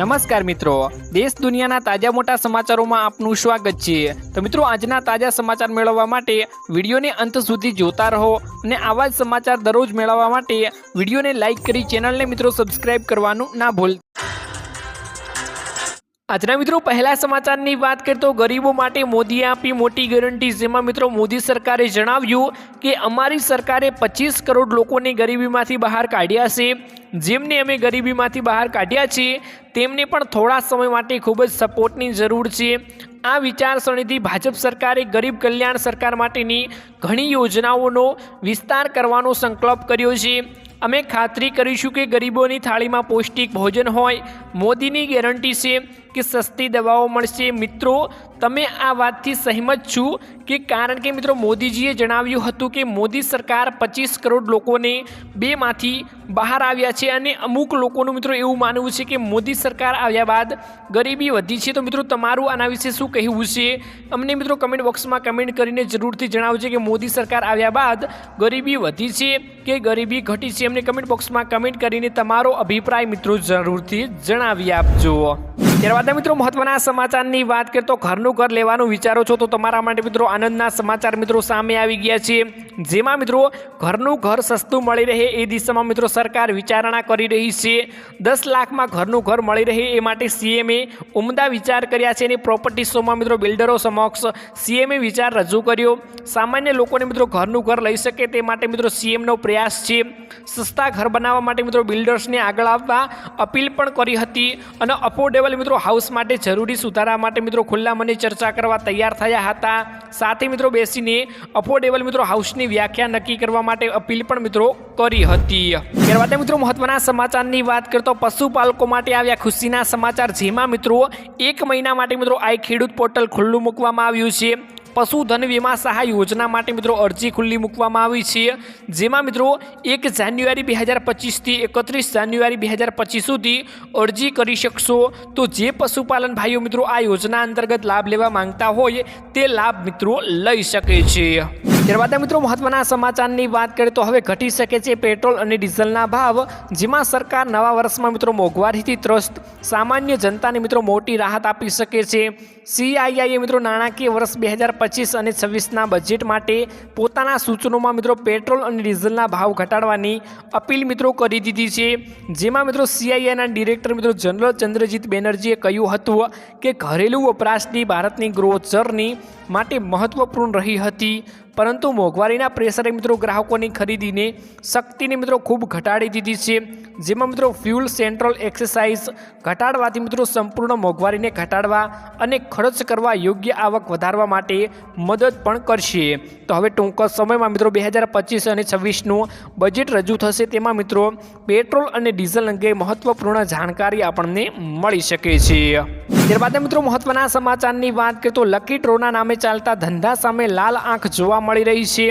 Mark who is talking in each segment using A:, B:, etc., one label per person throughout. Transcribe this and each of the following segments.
A: નમસ્કાર મિત્રો, દેશ દુનિયાના તાજા મોટા સમાચારોમાં આપનું સ્વાગત છે। તો મિત્રો, આજના તાજા સમાચાર મેળવવા માટે વિડીયોને અંત સુધી જોતા રહો અને આવા જ સમાચાર દરરોજ મેળવવા માટે વિડીયોને લાઇક કરી ચેનલને મિત્રો સબસ્ક્રાઇબ કરવાનું ના ભૂલતા। આજના મિત્રો પહેલા સમાચારની વાત કરીએ તો ગરીબો માટે મોદીએ આપી મોટી ગેરંટી, જેમાં મિત્રો મોદી સરકારે જણાવ્યું કે અમારી સરકારે 25 કરોડ લોકોને ગરીબીમાંથી બહાર કાઢ્યા છે। જેમને અમે ગરીબીમાંથી બહાર કાઢ્યા છે તેમને પણ થોડા સમય માટે ખૂબ જ સપોર્ટની જરૂર છે। આ વિચારસરણીથી ભાજપ સરકારે ગરીબ કલ્યાણ સરકાર માટેની ઘણી યોજનાઓનો વિસ્તાર કરવાનો સંકલ્પ કર્યો છે। અમે ખાતરી કરીશું કે ગરીબોની થાળીમાં પૌષ્ટિક ભોજન હોય। મોદીની ગેરંટી છે કે સસ્તી દવાઓ મળશે। મિત્રો, તમે આ વાતથી સહેમત છો કે કારણ કે મિત્રો મોદીજીએ જણાવ્યું હતું કે મોદી સરકાર 25 કરોડ લોકોને બેમાંથી બહાર આવ્યા છે અને અમુક લોકોનું મિત્રો એવું માનવું છે કે મોદી સરકાર આવ્યા બાદ ગરીબી વધી છે। તો મિત્રો તમારું આના વિશે શું કહેવું છે? અમને મિત્રો કમેન્ટ બોક્સમાં કમેન્ટ કરીને જરૂરથી જણાવજો કે મોદી સરકાર આવ્યા બાદ ગરીબી વધી છે કે ગરીબી ઘટી છે। અમને કમેન્ટ બોક્સમાં કમેન્ટ કરીને તમારો અભિપ્રાય મિત્રો જરૂરથી જણાવી આપજો। ત્યારબાદ મિત્રો મહત્વના સમાચારની વાત કરીએ તો ઘરનું ઘર લેવાનું વિચારો છો તો તમારા માટે મિત્રો આનંદના સમાચાર મિત્રો સામે આવી ગયા છે। જેમાં મિત્રો ઘરનું ઘર સસ્તું મળી રહે એ દિશામાં મિત્રો સરકાર વિચારણા કરી રહી છે। 10 લાખમાં ઘરનું ઘર મળી રહે એ માટે સીએમએ ઉમદા વિચાર કર્યા છે અને પ્રોપર્ટી શોમાં મિત્રો બિલ્ડરો સમક્ષ સીએમએ વિચાર રજૂ કર્યો। સામાન્ય લોકોને મિત્રો ઘરનું ઘર લઈ શકે તે માટે મિત્રો સીએમનો પ્રયાસ છે। સસ્તા ઘર બનાવવા માટે મિત્રો બિલ્ડર્સને આગળ આવવા અપીલ પણ કરી હતી અને અફોર્ડેબલ મિત્રો હાઉસ માટે જરૂરી સુધારા માટે મિત્રો ખુલ્લા મને ચર્ચા કરવા તૈયાર થયા હતા। સાથે મિત્રો બેસીને અફોર્ડેબલ મિત્રો હાઉસની વ્યાખ્યા નક્કી કરવા માટે અપીલ પણ મિત્રો કરી હતી। ત્યારબાદ મિત્રો મહત્વના સમાચારની વાત કરીએ તો પશુપાલકો માટે આવ્યા ખુશીના સમાચાર, જેમાં મિત્રો 1 મહિના માટે મિત્રો આ ખેડૂત પોર્ટલ ખુલ્લું મૂકવામાં આવ્યું છે। પશુધન વીમા સહાય યોજના માટે મિત્રો અરજી ખુલ્લી મૂકવામાં આવી છે। જેમાં મિત્રો 1 જાન્યુઆરી 2025 થી 31 જાન્યુઆરી 2025 સુધી અરજી કરી શકશો। તો જે પશુપાલન ભાઈઓ મિત્રો આ યોજના અંતર્ગત લાભ લેવા માંગતા હોય તે લાભ મિત્રો લઈ શકે છે। ત્યારબાદ મિત્રો મહત્વના સમાચારની વાત કરીએ તો હવે ઘટી શકે છે પેટ્રોલ અને ડીઝલના ભાવ, જેમાં સરકાર નવા વર્ષમાં મિત્રો મોંઘવારીથી ત્રસ્ત સામાન્ય જનતાને મિત્રો મોટી રાહત આપી શકે છે। સીઆઈઆઈએ મિત્રો નાણાકીય વર્ષ 2025 અને 26ના બજેટ માટે પોતાના સૂચનોમાં મિત્રો પેટ્રોલ અને ડીઝલના ભાવ ઘટાડવાની અપીલ મિત્રો કરી દીધી છે। જેમાં મિત્રો સીઆઈઆઈના ડિરેક્ટર મિત્રો જનરલ ચંદ્રજીત બેનર્જીએ કહ્યું હતું કે ઘરેલું વપરાશની ભારતની ગ્રોથ જર્ની માટે મહત્વપૂર્ણ રહી હતી, પરંતુ મોંઘવારીના પ્રેશરે મિત્રો ગ્રાહકોની ખરીદીને શક્તિને મિત્રો ખૂબ ઘટાડી દીધી છે। જેમાં મિત્રો ફ્યુલ સેન્ટ્રલ એક્સસાઇઝ ઘટાડવાથી મિત્રો સંપૂર્ણ મોંઘવારીને ઘટાડવા અને ખર્ચ કરવા યોગ્ય આવક વધારવા માટે મદદ પણ કરશે। તો હવે ટૂંક સમયમાં મિત્રો 2025 અને 26નું બજેટ રજૂ થશે, તેમાં મિત્રો પેટ્રોલ અને ડીઝલ અંગે મહત્વપૂર્ણ જાણકારી આપણને મળી શકે છે। ત્યારબાદ મિત્રો મહત્વના સમાચારની વાત કરીએ તો લકી ડ્રોના નામે ચાલતા ધંધા સામે લાલ આંખ જોવા મળી રહી છે।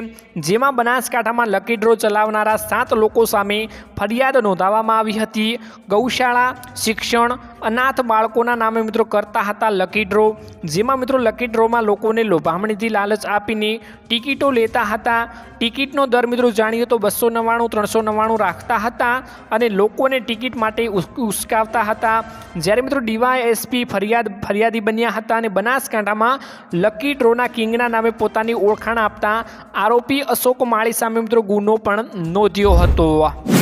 A: જેમાં બનાસકાંઠામાં લકી ડ્રો ચલાવનારા 7 લોકો સામે ફરિયાદ નોંધાવવામાં આવી હતી। ગૌશાળા, શિક્ષણ, અનાથ બાળકોના નામે મિત્રો કરતા હતા લકી ડ્રો। જેમાં મિત્રો લકી ડ્રોમાં લોકોને લોભામણીથી લાલચ આપીને ટિકિટો લેતા હતા। ટિકિટનો દર મિત્રો જાણીએ તો 299, 399 રાખતા હતા અને લોકોને ટિકિટ માટે ઉશ્કેરતા હતા। જ્યારે મિત્રો ડીવાયએસપી ફરિયાદી બન્યા હતા અને બનાસકાંઠામાં લકી ડ્રોના કિંગના નામે પોતાની ઓળખાણ આપતા આરોપી અશોક માળી સામે મિત્રો ગુનો પણ નોંધ્યો હતો।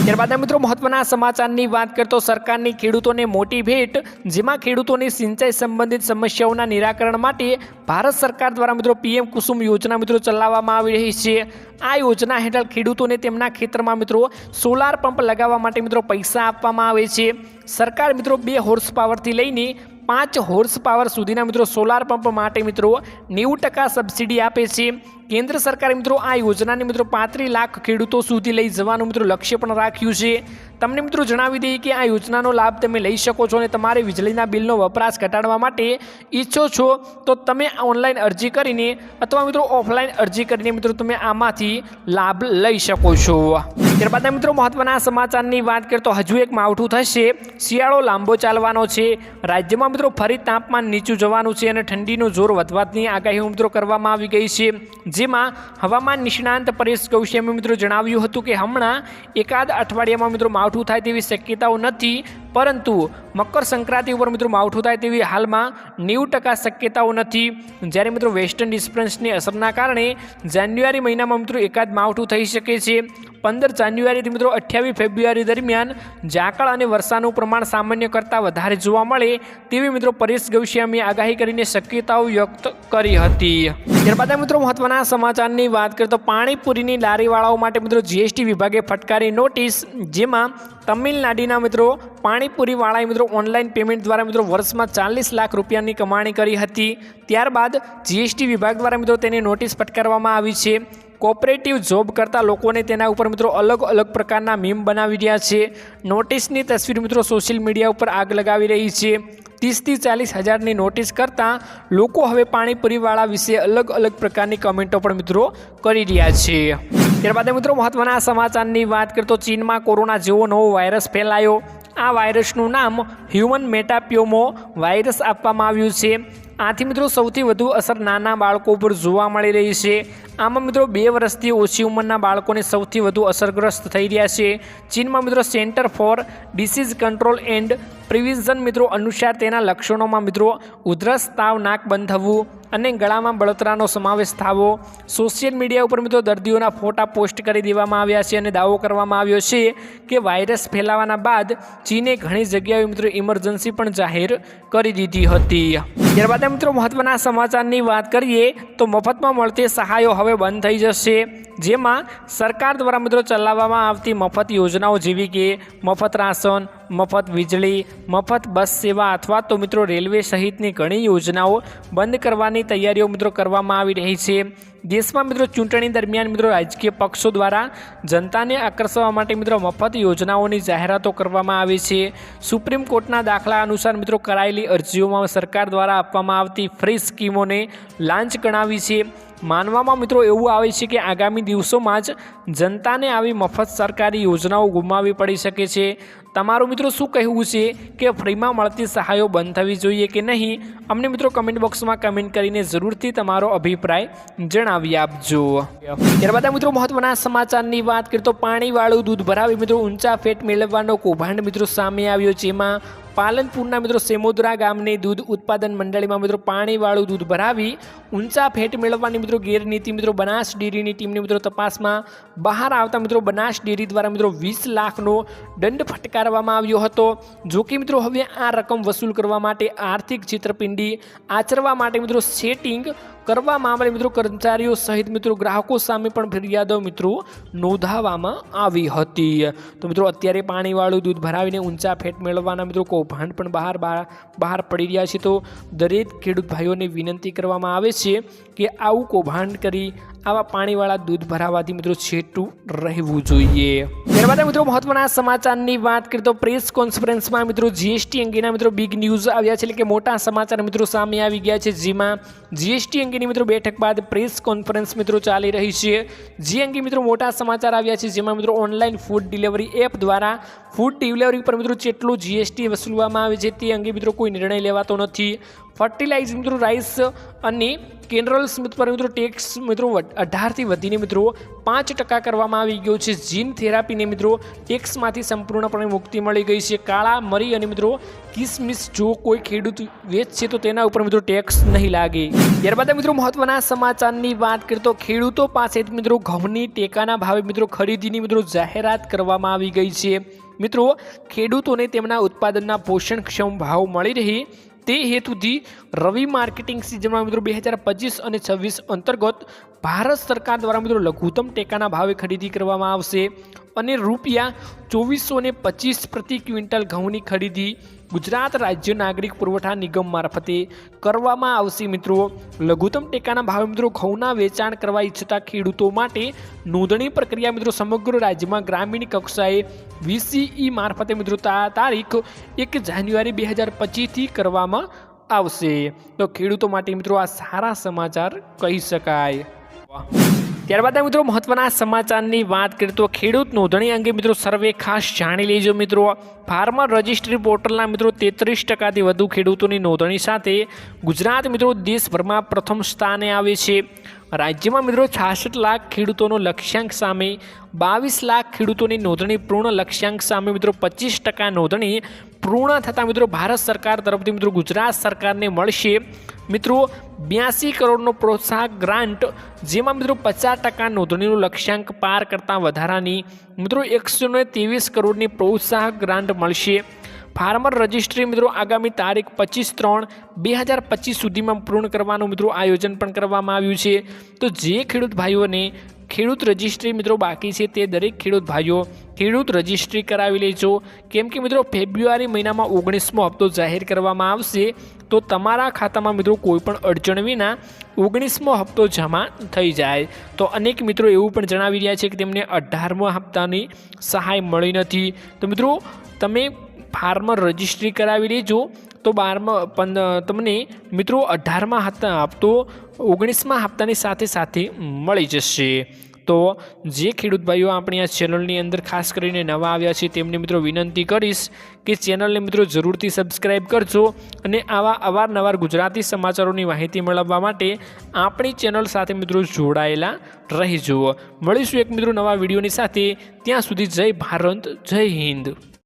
A: ત્યારબાદ મિત્રો મહત્વના સમાચારની વાત કરીએ તો સરકારની ખેડૂતોને મોટી ભેટ, જેમાં ખેડૂતોની સિંચાઈ સંબંધિત સમસ્યાઓના નિરાકરણ માટે ભારત સરકાર દ્વારા મિત્રો પીએમ કુસુમ યોજના મિત્રો ચલાવવામાં આવી રહી છે। આ યોજના હેઠળ ખેડૂતોને તેમના ખેતરમાં મિત્રો સોલાર પંપ લગાવવા માટે મિત્રો પૈસા આપવામાં આવે છે। સરકાર મિત્રો 2 હોર્સ પાવરથી લઈને 5 હોર્સ પાવર સુધીના મિત્રો સોલાર પંપ માટે મિત્રો 90% સબસિડી આપે છે। કેન્દ્ર સરકારે મિત્રો આ યોજનાને મિત્રો 35 લાખ ખેડૂતો સુધી લઈ જવાનું મિત્રો લક્ષ્ય પણ રાખ્યું છે। તમને મિત્રો જણાવી દઈએ કે આ યોજનાનો લાભ તમે લઈ શકો છો અને તમારે વીજળીના બિલનો વપરાશ ઘટાડવા માટે ઈચ્છો છો તો તમે ઓનલાઈન અરજી કરીને અથવા મિત્રો ઓફલાઈન અરજી કરીને મિત્રો તમે આમાંથી લાભ લઈ શકો છો। ત્યારબાદ મિત્રો મહત્વના સમાચારની વાત કરીએ તો હજુ એક માવઠું થશે। શિયાળો લાંબો ચાલવાનો છે। રાજ્યમાં મિત્રો ફરી તાપમાન નીચું જવાનું છે અને ઠંડીનું જોર વધવાની આગાહી મિત્રો કરવામાં આવી ગઈ છે। જેમાં હવામાન નિષ્ણાંત પરેશ કૌશિકે મિત્રો જણાવ્યું હતું કે હમણાં એકાદ અઠવાડિયામાં મિત્રો માવઠું થાય તેવી શક્યતાઓ નથી, પરંતુ મકર સંક્રાંતિ ઉપર મિત્રો માવઠું થાય તેવી હાલમાં 90% શક્યતાઓ નથી। જ્યારે મિત્રો વેસ્ટર્ન ડિસ્ટર્બન્સની અસરના કારણે જાન્યુઆરી મહિનામાં મિત્રો એકાદ માવઠું થઈ શકે છે। 15 જાન્યુઆરીથી મિત્રો 28 ફેબ્રુઆરી દરમિયાન ઝાકળ અને વર્ષાનું પ્રમાણ સામાન્ય કરતાં વધારે જોવા મળે તેવી મિત્રો પરેશ ગૌસ્વામીએ આગાહી કરીને શક્યતાઓ વ્યક્ત કરી હતી। ત્યારબાદ મિત્રો મહત્વના સમાચારની વાત કરીએ તો પાણીપુરીની લારીવાળાઓ માટે મિત્રો જીએસટી વિભાગે ફટકારી નોટિસ, જેમાં તમિલનાડુના મિત્રો પાણીપુરીવાળાએ મિત્રો ઓનલાઈન પેમેન્ટ દ્વારા મિત્રો વર્ષમાં 40 લાખ રૂપિયાની કમાણી કરી હતી। ત્યારબાદ જીએસટી વિભાગ દ્વારા મિત્રો તેને નોટિસ ફટકારવામાં આવી છે। કોઓપરેટિવ જોબ કરતા લોકોને તેના ઉપર મિત્રો અલગ અલગ પ્રકારના મીમ બનાવી રહ્યા છે। નોટિસની તસવીર મિત્રો સોશિયલ મીડિયા ઉપર આગ લગાવી રહી છે। 30 થી 40 હજારની નોટિસ કરતાં લોકો હવે પાણીપુરીવાળા વિશે અલગ અલગ પ્રકારની કમેન્ટો પણ મિત્રો કરી રહ્યા છે। ત્યારબાદ મિત્રો મહત્વના સમાચારની વાત કરીએ તો ચીનમાં કોરોના જેવો નવો વાયરસ ફેલાયો। આ વાયરસનું નામ હ્યુમન મેટાપિયોમો વાયરસ આપવામાં આવ્યું છે। આથી મિત્રો સૌથી વધુ અસર નાના બાળકો પર જોવા મળી રહી છે। આમાં મિત્રો 2 વર્ષથી ઓછી ઉંમરના બાળકોને સૌથી વધુ અસરગ્રસ્ત થઈ રહ્યા છે। ચીનમાં મિત્રો centre for disease control and prevention મિત્રો અનુસાર તેના લક્ષણોમાં મિત્રો ઉધરસ, તાવ, નાક બંધ થવું અને ગળામાં બળતરાનો સમાવેશ થવો। સોશિયલ મીડિયા ઉપર મિત્રો દર્દીઓના ફોટા પોસ્ટ કરી દેવામાં આવ્યા છે અને દાવો કરવામાં આવ્યો છે કે વાયરસ ફેલાવાના બાદ ચીને ઘણી જગ્યાએ મિત્રો ઇમરજન્સી પણ જાહેર કરી દીધી હતી। ત્યારબાદ મિત્રો મહત્વના સમાચારની વાત કરીએ તો મફતમાં મળતી સહાયો હવે બંધ થઈ જશે। જેમાં સરકાર દ્વારા મિત્રો ચલાવવામાં આવતી મફત યોજનાઓ જેવી કે મફત રાશન, મફત વીજળી, મફત બસ સેવા અથવા તો મિત્રો રેલવે સહિતની ઘણી યોજનાઓ બંધ કરવાની તૈયારીઓ મિત્રો કરવામાં આવી રહી છે। દેશમાં મિત્રો ચૂંટણી દરમિયાન મિત્રો રાજકીય પક્ષો દ્વારા જનતાને આકર્ષવા માટે મિત્રો મફત યોજનાઓની જાહેરાતો કરવામાં આવી છે। સુપ્રીમ કોર્ટના દાખલા અનુસાર મિત્રો કરાયેલી અરજીઓમાં સરકાર દ્વારા આપવામાં આવતી ફ્રી સ્કીમોને લાંચ ગણાવી છે। માનવામાં મિત્રો એવું આવે છે કે આગામી દિવસોમાં જ જનતાને આવી મફત સરકારી યોજનાઓ ગુમાવવી પડી શકે છે। તમારું મિત્રો શું કહેવું છે કે ફ્રીમાં મળતી સહાયો બંધ થવી જોઈએ કે નહીં? અમને મિત્રો કમેન્ટ બોક્સમાં કમેન્ટ કરીને જરૂરથી તમારો અભિપ્રાય જણાવી આપજો। ત્યારબાદ મિત્રો મહત્વના સમાચારની વાત કરીએ તો પાણીવાળું દૂધ ભરાવી મિત્રો ઊંચા ફેટ મેળવવાનો કૌભાંડ મિત્રો સામે આવ્યો છે। જેમાં પાલનપુરના મિત્રો સેમોદરા ગામની દૂધ ઉત્પાદન મંડળીમાં મિત્રો પાણીવાળું દૂધ ભરાવી ઊંચા ફેટ મેળવવાની મિત્રો ગેરનીતિ મિત્રો બનાસ ડેરીની ટીમની મિત્રો તપાસમાં બહાર આવતા મિત્રો બનાસ ડેરી દ્વારા મિત્રો 20 લાખનો દંડ ફટકારવામાં આવ્યો હતો। જો કે મિત્રો હવે આ રકમ વસૂલ કરવા માટે આર્થિક છેતરપિંડી આચરવા માટે મિત્રો સેટિંગ કરવા મામલે મિત્રો કર્મચારીઓ સહિત મિત્રો ગ્રાહકો સામે પણ ફરિયાદો મિત્રો નોંધાવવામાં આવી હતી। તો મિત્રો અત્યારે પાણીવાળું દૂધ ભરાવીને ઊંચા ફેટ મેળવવાના મિત્રો કૌભાંડ પણ બહાર પડી રહ્યા છે। તો દરેક ખેડૂત ભાઈઓને વિનંતી કરવામાં આવે છે કે આવું કૌભાંડ કરી આવા પાણીવાળા દૂધ ભરાવાથી મિત્રો છેટું રહેવું જોઈએ। ત્યારબાદ મિત્રો મહત્વના સમાચારની વાત કરીએ તો પ્રેસ કોન્ફરન્સમાં મિત્રો જીએસટી અંગેના મિત્રો બિગ ન્યૂઝ આવ્યા છે, એટલે કે મોટા સમાચાર મિત્રો સામે આવી ગયા છે। જેમાં જીએસટી અંગેની મિત્રો બેઠક બાદ પ્રેસ કોન્ફરન્સ મિત્રો ચાલી રહી છે। જે અંગે મિત્રો મોટા સમાચાર આવ્યા છે, જેમાં મિત્રો ઓનલાઈન ફૂડ ડિલિવરી એપ દ્વારા ફૂડ ડિલિવરી પર મિત્રો જેટલું જીએસટી વસૂલવામાં આવે છે તે અંગે મિત્રો કોઈ નિર્ણય લેવાતો નથી। ફર્ટિલાઇઝર મિત્રો રાઈસ અને કેનરલ્સ પર મિત્રો ટેક્સ મિત્રો 18થી વધીને મિત્રો 5% કરવામાં આવી ગયો છે। જીન થેરાપીને મિત્રો ટેક્સમાંથી સંપૂર્ણપણે મુક્તિ મળી ગઈ છે। કાળા મરી અને મિત્રો કિસમિસ જો કોઈ ખેડૂત વેચશે તો તેના ઉપર મિત્રો ટેક્સ નહીં લાગે। ત્યારબાદ મિત્રો મહત્વના સમાચારની વાત કરીએ તો ખેડૂતો પાસે મિત્રો ઘઉંની ટેકાના ભાવે મિત્રો ખરીદીની મિત્રો જાહેરાત કરવામાં આવી ગઈ છે। મિત્રો ખેડૂતોને તેમના ઉત્પાદનના પોષણક્ષમ ભાવ મળી રહે તે હેતુથી રવિ માર્કેટિંગ સિઝનમાં મિત્રો 2025 અને 26 અંતર્ગત ભારત સરકાર દ્વારા મિત્રો લઘુત્તમ ટેકાના ભાવે ખરીદી કરવામાં આવશે અને ₹2425 પ્રતિ ક્વિન્ટલ ઘઉંની ખરીદી ગુજરાત રાજ્ય નાગરિક પુરવઠા નિગમ મારફતે કરવામાં આવશે। મિત્રો લઘુત્તમ ટેકાના ભાવે મિત્રો ઘઉંના વેચાણ કરવા ઈચ્છતા ખેડૂતો માટે નોંધણી પ્રક્રિયા મિત્રો સમગ્ર રાજ્યમાં ગ્રામીણ કક્ષાએ VCE મારફતે મિત્રો તારીખ 1 જાન્યુઆરી 2025થી કરવામાં આવશે। તો ખેડૂતો માટે મિત્રો આ સારા સમાચાર કહી શકાય। ત્યારબાદ મિત્રો મહત્વના સમાચારની વાત કરીએ તો ખેડૂત નોંધણી અંગે મિત્રો સર્વે ખાસ જાણી લેજો। મિત્રો ફાર્મર રજિસ્ટ્રી પોર્ટલના મિત્રો 33%થી વધુ ખેડૂતોની નોંધણી સાથે ગુજરાત મિત્રો દેશભરમાં પ્રથમ સ્થાને આવે છે। રાજ્યમાં મિત્રો 66 લાખ ખેડૂતોનો લક્ષ્યાંક સામે 22 લાખ ખેડૂતોની નોંધણી, પૂર્ણ લક્ષ્યાંક સામે મિત્રો 25% નોંધણી પૂર્ણ થતાં મિત્રો ભારત સરકાર તરફથી મિત્રો ગુજરાત સરકારને મળશે મિત્રો 82 કરોડનો પ્રોત્સાહક ગ્રાન્ટ, જેમાં મિત્રો 50% નોંધણીનું લક્ષ્યાંક પાર કરતાં વધારાની મિત્રો 123 કરોડની પ્રોત્સાહક ગ્રાન્ટ મળશે। ફાર્મર રજિસ્ટ્રી મિત્રો આગામી તારીખ 25/3/2025 સુધીમાં પૂર્ણ કરવાનું મિત્રો આયોજન પણ કરવામાં આવ્યું છે। તો જે ખેડૂત ભાઈઓને ખેડૂત રજિસ્ટ્રી મિત્રો બાકી છે તે દરેક ખેડૂત ભાઈઓ ખેડૂત રજિસ્ટ્રી કરાવી લેજો, કેમ કે મિત્રો ફેબ્રુઆરી મહિનામાં 19મો હપ્તો જાહેર કરવામાં આવશે। તો તમારા ખાતામાં મિત્રો કોઈ પણ અડચણ વિના 19મો હપ્તો જમા થઈ જાય। તો અનેક મિત્રો એવું પણ જણાવી રહ્યા છે કે તેમને 18મા હપ્તાની સહાય મળી નથી। તો મિત્રો તમે ફાર્મર રજિસ્ટ્રી કરાવી લેજો, તો તમને મિત્રો 18મા હપ્તો 19મા હપ્તાની સાથે મળી જશે। તો જે ખેડૂત ભાઈઓ આપણી આ ચેનલની અંદર ખાસ કરીને નવા આવ્યા છે તેમને મિત્રો વિનંતી કરીશ કે ચેનલને મિત્રો જરૂરથી સબસ્ક્રાઈબ કરજો અને આવા અવારનવાર ગુજરાતી સમાચારોની માહિતી મેળવવા માટે આપણી ચેનલ સાથે મિત્રો જોડાયેલા રહેજો। મળીશું એક મિત્રો નવા વિડીયોની સાથે, ત્યાં સુધી જય ભારત, જય હિન્દ।